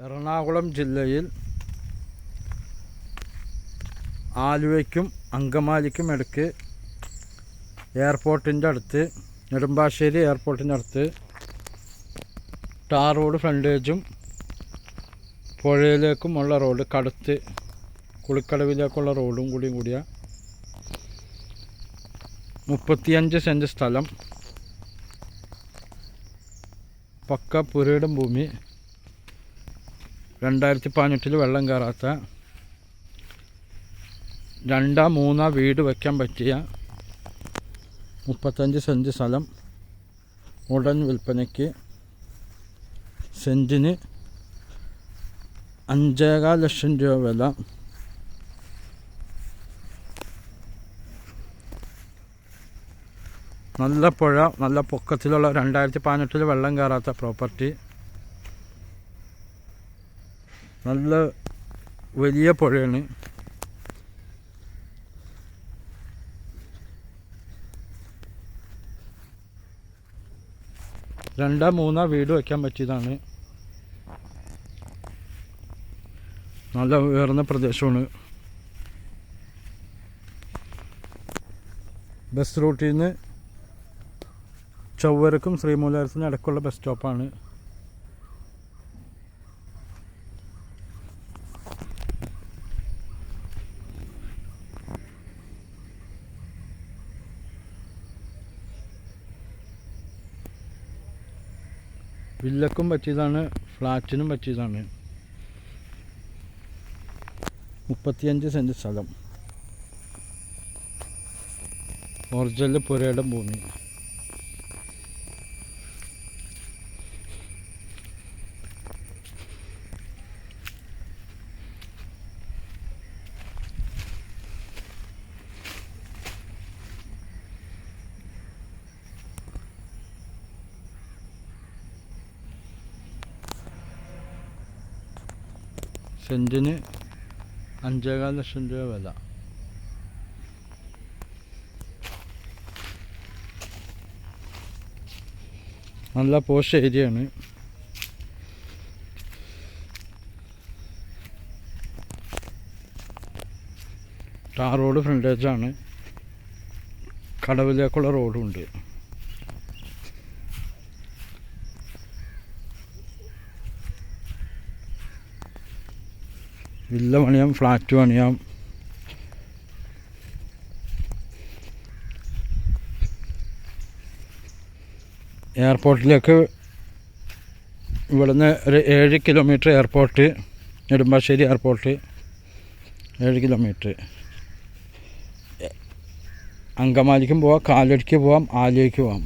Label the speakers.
Speaker 1: എറണാകുളം ജില്ലയിൽ ആലുവയ്ക്കും അങ്കമാലിക്കും ഇടയ്ക്ക് എയർപോർട്ടിൻ്റെ അടുത്ത്, നെടുമ്പാശ്ശേരി എയർപോർട്ടിൻ്റെ അടുത്ത് ടാർ റോഡ് ഫ്രണ്ടേജും പുഴയിലേക്കുമുള്ള റോഡ്, കടുത്ത് കുളിക്കടവിലേക്കുള്ള റോഡും കൂടിയ 35 സെൻറ്റ് സ്ഥലം, പക്ക പുരയിടം ഭൂമി, 2018 വെള്ളം കയറാത്ത 2-3 വീട് വയ്ക്കാൻ പറ്റിയ 35 സെൻറ്റ് സ്ഥലം ഉടൻ വിൽപ്പനയ്ക്ക്. സെൻറ്റിന് 5.25 ലക്ഷം രൂപ വില. നല്ല പുഴ, നല്ല പൊക്കത്തിലുള്ള 2018 വെള്ളം കയറാത്ത പ്രോപ്പർട്ടി. നല്ല വലിയ പുഴയാണ്. രണ്ടോ മൂന്നോ വീട് വയ്ക്കാൻ പറ്റിയതാണ്. നല്ല ഉയർന്ന പ്രദേശമാണ്. ബസ് റൂട്ടിൽ നിന്ന് ചൊവ്വരക്കും ശ്രീമൂലത്തിനും ഇടയ്ക്കുള്ള ബസ് സ്റ്റോപ്പാണ്. വില്ലക്കും പറ്റിയതാണ്, ഫ്ലാറ്റിനും പറ്റിയതാണ്. 35 സെൻറ്റ് സ്ഥലം, ഒറിജിനൽ പുരയിടം ഭൂമി. സെൻറ്റിന് 5.25 ലക്ഷം രൂപ വില. നല്ല പോഷ് ഏരിയയാണ്. ടാർ റോഡ് ഫ്രണ്ടേജാണ്. കടവിലേക്കുള്ള റോഡുണ്ട്. വില്ല പണിയാം, ഫ്ലാറ്റ് പണിയാം. എയർപോർട്ടിലേക്ക് ഇവിടുന്ന് ഒരു 7 kilometre airport, Nedumbassery airport 7 kilometre. അങ്കമാലിക്കും പോവാം, കാലടിക്ക് പോവാം, ആലുവയ്ക്ക് പോവാം.